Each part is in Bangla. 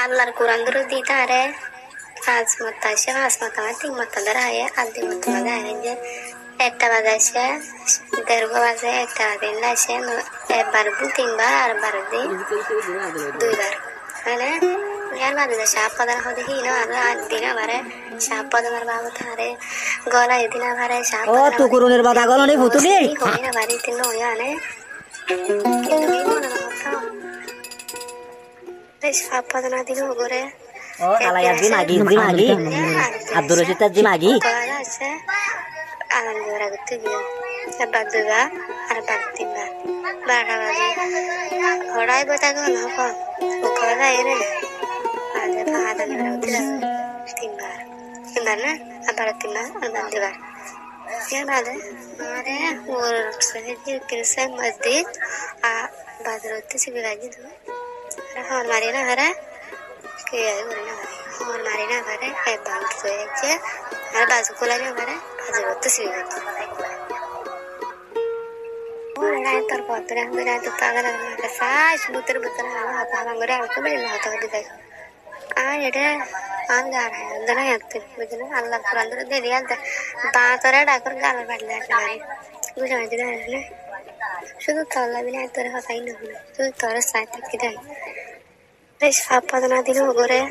আল্লাহর কোরআন ধরে দিতে আরে পাঁচ মত আসে পাঁচ মত আমার তিন মত ধরে আয়ে আর দুই মত বাজে আয়ে যে একটা বাজে আসে দেড় বাজে একটা বাজে আসে একবার দিন তিনবার আর বার দিন দুইবার মানে यार बाद में शाप पदर हो देखी ना आज दिन हमारे शाप पदर मर बाबू थारे गोला ये दिन हमारे शाप ओ तू कुरुनेर बात आगलो नहीं भूतुली होई ना बारी तीन हो याने किंतु भी होना होता रे शाप पदर ना दिन हो गोरे ओ काला यार दिमागी अब्दुल रशीद दिमागी गोला से आनंद जोरा गुत्ती दियो सब बदुगा और बत्तीबा बाड़ा बाजी घोड़ा ही बता गो ना को वो गोला ये रे ada bahadan orang timbar na apa timbar orang timbar ya ada और सहेज किरसे मस्जिद आ बादरोती से बिगाजी तो और मारे ना हरा के आए ना और मारे ना हरा है बांग तो है जे और बाजू को लगे हरा बादरोती से बिगाजी और ना तर पत्र मेरा तो पागल है सास बुतर बुतर हां हमारे को बड़े होता है दिखाई आये आन जा रहा है अंदर है तो मुझे अल्लाह कुरान तो दे दिया बात और डाकर गाल बढ़ जाता है मुझे समझ रहा है ना शुद्ध तौला भी नहीं तेरे हाथ आई ना शुद्ध तौला साथ की दाई रेश पापा तो ना दिन हो गए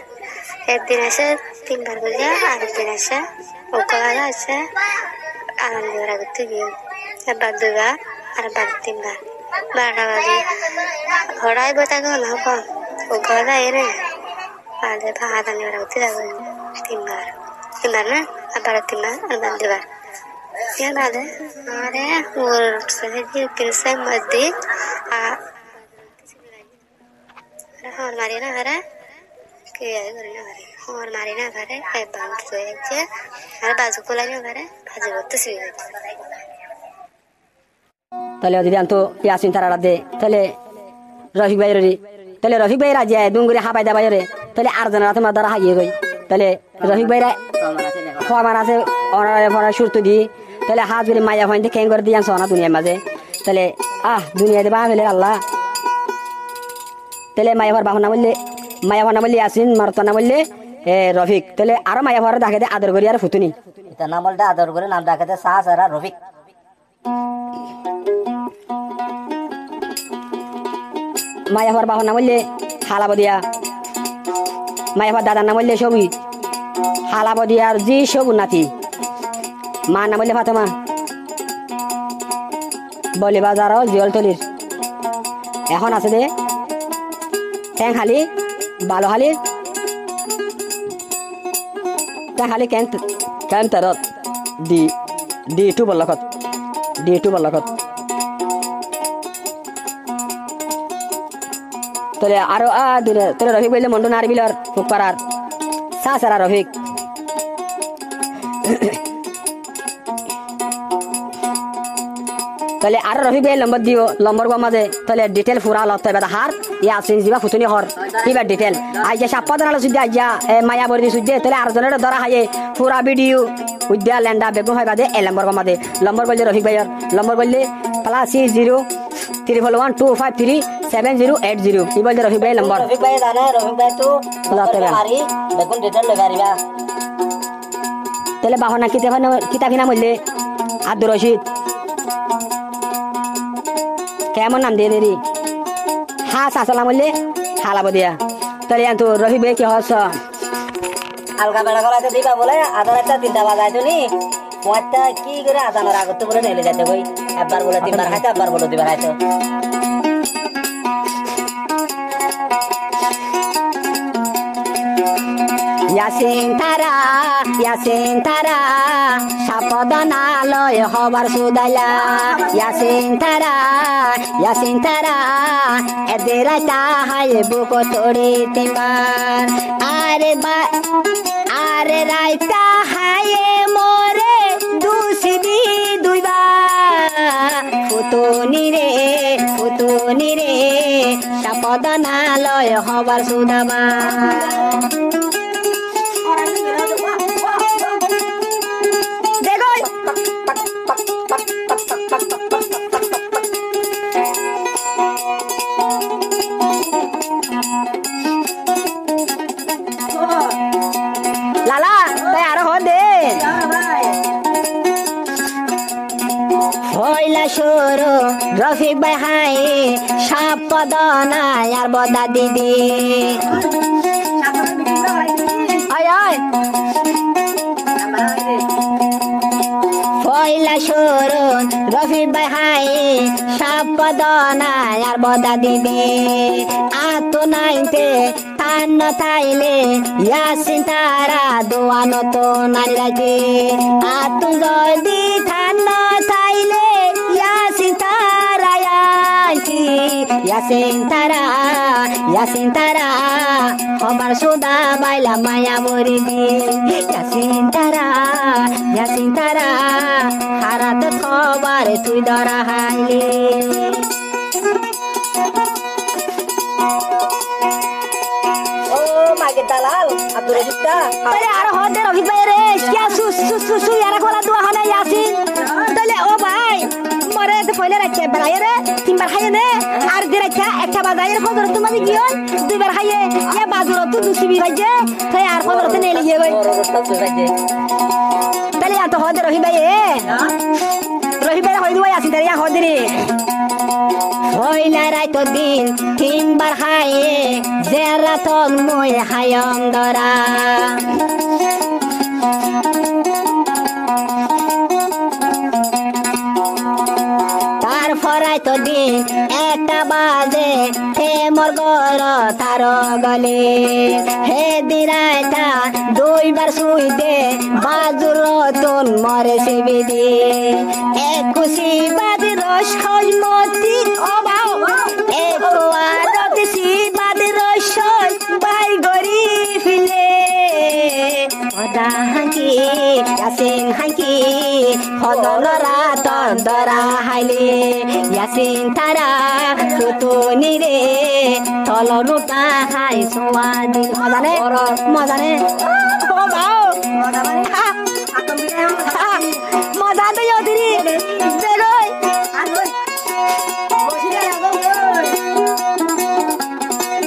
एक दिन ऐसे तीन बार गुजरा आठ दिन ऐसे वो कहाँ ऐसे आनंद जोरा गुत्ती दियो अब बदुगा और बत्तीन बार बाड़ा बाजी घोड़ा ही बता गो ना को वो घोड़ा ये रे ada bahadan orang itu dah timbar na apa timbar orang timbar ya ada और सहेज किरसे मस्जिद आ और मारे ना हरा के आए ना हरे और मारे ना हरे है बांग तो है जे और बाजू को लगे हरे बाजू तो सही है তাহলে যদি আনতো ইয়াসিন তারা দে তাহলে রফিক ভাই রে তাহলে রফিক ভাই রাজে দুঙ্গুরি হাবাই দা বাইরে তাহলে আর জানা রাতে মাদারা হাইয়ে গই তাহলে রফিক ভাইরা খোয়ামান আছে অনারে ফরা সুরতু দি তাহলে হাত বলে মায়া হইতে কেন করে দিয়ান সোনা দুনিয়ার মাঝে তাহলে দুনিয়াতে বা ফেলে আল্লাহ তাহলে মায়া ভর বাহনা বললে আসিন মারত না বললে রফিক তাহলে আরো মায়া ভর ডাকে আদর করি আর ফুতুনি এটা নাম বলতে আদর করে নাম ডাকে সাহস আর রফিক মায়া ভর বাহনা বললে হালাবদিয়া মায়াবার দাদার নাম বললে সবই হালাবদিয়ার জি সবু নাতি মার নাম বললে ফাতেমা বলে বাজারও জিয়লতলির এখন আছে দে ট্যাং হালি বালো হালি ট্যাং হালি কেন তারত ডি টু বল্লখত তোলে আরো তোলে রফিক বললে মন্ডু নারী বিলর ফুকপাড়ার সারা রফিক তাহলে আরো রফিক ভাই নম্বর দিও নম্বর গো মাঝে তাহলে ডিটেল ফুরা লতে বেদা হার ইয়া আসিন জিবা ফুতুনি হর কিবা ডিটেল আইয়া সাপ্পাদন আলো সুদ্দে আইয়া মায়া বর্দি সুদ্দে তাহলে আর জনের ধরা হায়ে ফুরা ভিডিও উদ্যা ল্যান্ডা বেগম হয় বাদে নম্বর গো মাঝে নম্বর বললে রফিক ভাইয়ের নম্বর বললে +60 311253780 কি বলতে রফিক ভাই নম্বর রফিক ভাই জানে রফিক ভাই তো মারি দেখুন ডিটেল লাগারিবা তাহলে বাহনা কিতাব নাম বললে আব্দুর রশিদ কেমন নাম দিয়ে দেরি সাসালাম বললে হালাবদিয়া তাহলে তো রফিক ভাই কি হস আলগা বেড়া গলাতে দিবা বলে আধার একটা 3টা বাজাইতো নি পয়টা কি করে আদানোর আগত বলে নেলে যেতে কই একবার বলে 3বার খাইতে একবার বলে 2বার খাইতো ইয়াসিন তারা সাপদানালয় হবার সুদাইলা ইয়াসিন তারা এদের তাহায় বুক তোড়ে তিনবার আরে রাইতা হায়ে মোরে দুসিদি দুইবার ফুতুনি রে সাপদানালয় হবার সুদাবা সাপদ নাই আর বদা দিদি আয় আয় পয়লা সরুন রফি ভাই হাই সাপদ নাই আর বদা দিদি আতো নাইতে তান তাইলে ইয়াসিন তারা দোয়ানো তো নানি রাজি আতো যদি থান তাইলে ইয়াসিন তারা ইয়াসিন তারা হবার সুদা বাইলা মায়া মরি দি ইয়াসিন তারা হারাত খবর তুই দরা হাইলি ও মাগে দালাল আব্দুল রাজিদা আরে আর হদে রফিক ভাই রে কিয়া সু ইয়ারা কোলা দোয়া হনা ইয়াসিন তাহলে ও ভাই মরে তো কইলে রাখছে বেলায় রে তিনবার খাইয়ে নে আর দি রাখা একটা বাজারের ফজর তোমাদি গিয়ন দুইবার খাইয়ে ইয়া বাজুর তো দুসিবি ভাইজে তাই আর ফজর তো নেলি গিয়ে গই তাহলে আর তো হদে রফিক ভাই রফিক ভাই হই দুয়া ইয়াসিন তার ইয়া হদে রে হইলা রাইতো দিন তিনবার খাইয়ে জেরা তন মই হায়ম দরা তারপরাই তো দিন একটা বাজে হে মোর গর তার গলে হে দিরাইটা দুইবার শুই দে বাজুর তন মরে সিবিদি একুশি বাদি রস হজমতি অভাব একুয়ারতি বাদি রস বাই গরি ফিলে ওদা হাঁকি ইয়াসিন হাঁকি হদনরা তর দরা হাইলে ইয়াসিন তারা তুতুনি রে তল রুটা হাই সোয়াদি মজানে ও বাও মজা তো ইয়দিরি বেরোয়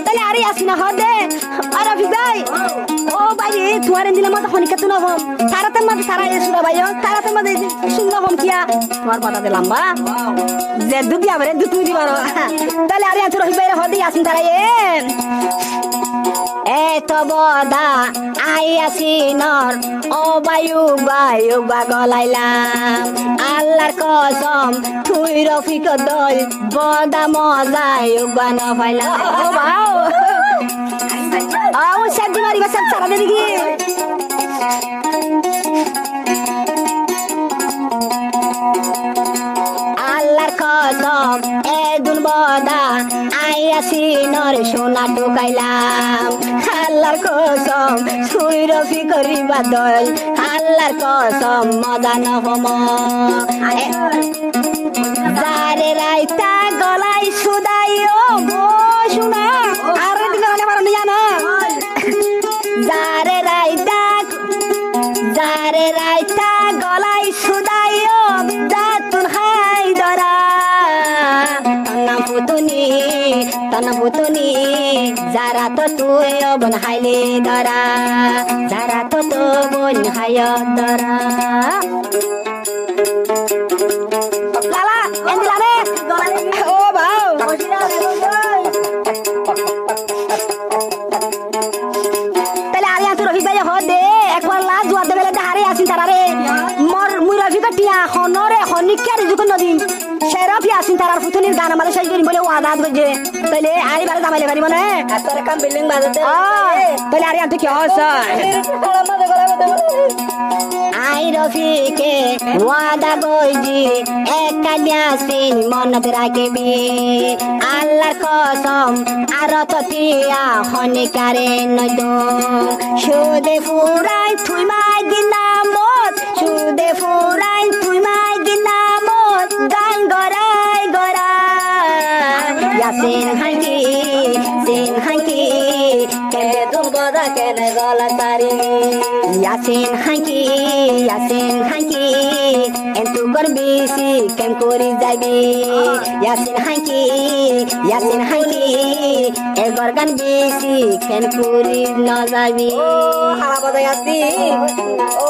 তাহলে আরে আসিনা হদে আর রফিক ভাই ও ভাই তোমার দিলে মতো খনিকা তো নবম তারাতে মতো সারা এসুরা ভাই তারাতে মতো শুনলাম কিয়া তোমার কথা দিলাম বা যে দুধি আবার দুধ তুই দিবার তাহলে আরে আছো রফিক ভাই হদে আসিন তারা এত বদা আই আসিনর ও বায়ু বা গলাইলাম আল্লাহর কসম তুই রফিক দল বদা মজাই বা না পাইলাম ও বাও আও সাদি মারিবা সব সারা দে দেখি আল্লাহর কসম এদুন বদা আই আসিনর সোনা ঢুকাইলাম আল্লাহর কসম তুই রফিক করিবা দল আল্লাহর কসম মজা নহম যারে রাইতা গলাই সুদাইও গো শুনা আর দিকে মানে পারো জানা যারে রাইতা গলাই সুদাইও জাতুন হাই দরা তন পুতুনি যারা তো তুই বন হাইলে দরা যারা তো বন হায় দরা লালা এন্দিলানে ও বাও তাহলে আরে আতো রফিক ভাই হদে একবার লা জুয়া দেবেলে হারে আসিন তারারে মোর মুই রফিক টিয়া হনরে হনিকার যুকন নদিন শেরফি আসিন তারার ফুতুনির গান আমাদের শেষ করি বলে ওয়াদাত গজে তাহলে আই বারে জামাইলে পারিব না তোর কাম বিল্ডিং বাজাতে তাহলে আরে আতো কি হস আই রফিকে ওয়াদা গইজি একা দিয়াসিন মনত রাখিবি আল্লাহর কসম আর তো টিয়া হনিকারে নইদ সুদে ফুরাই তুই মাই গিনামত সুদে ফুরাই তুই মাই গিনামত গান গরাই ইয়াসিন হাঁকি কেনে তুম গদা কেনে গলা তারি ইয়াসিন হাঁকি এন্তু করবিসি কেম করি যাবি ইয়াসিন হাঁকি এগর গান বেশি কেন করি না যাবি ও হারা বাজাই আসি ও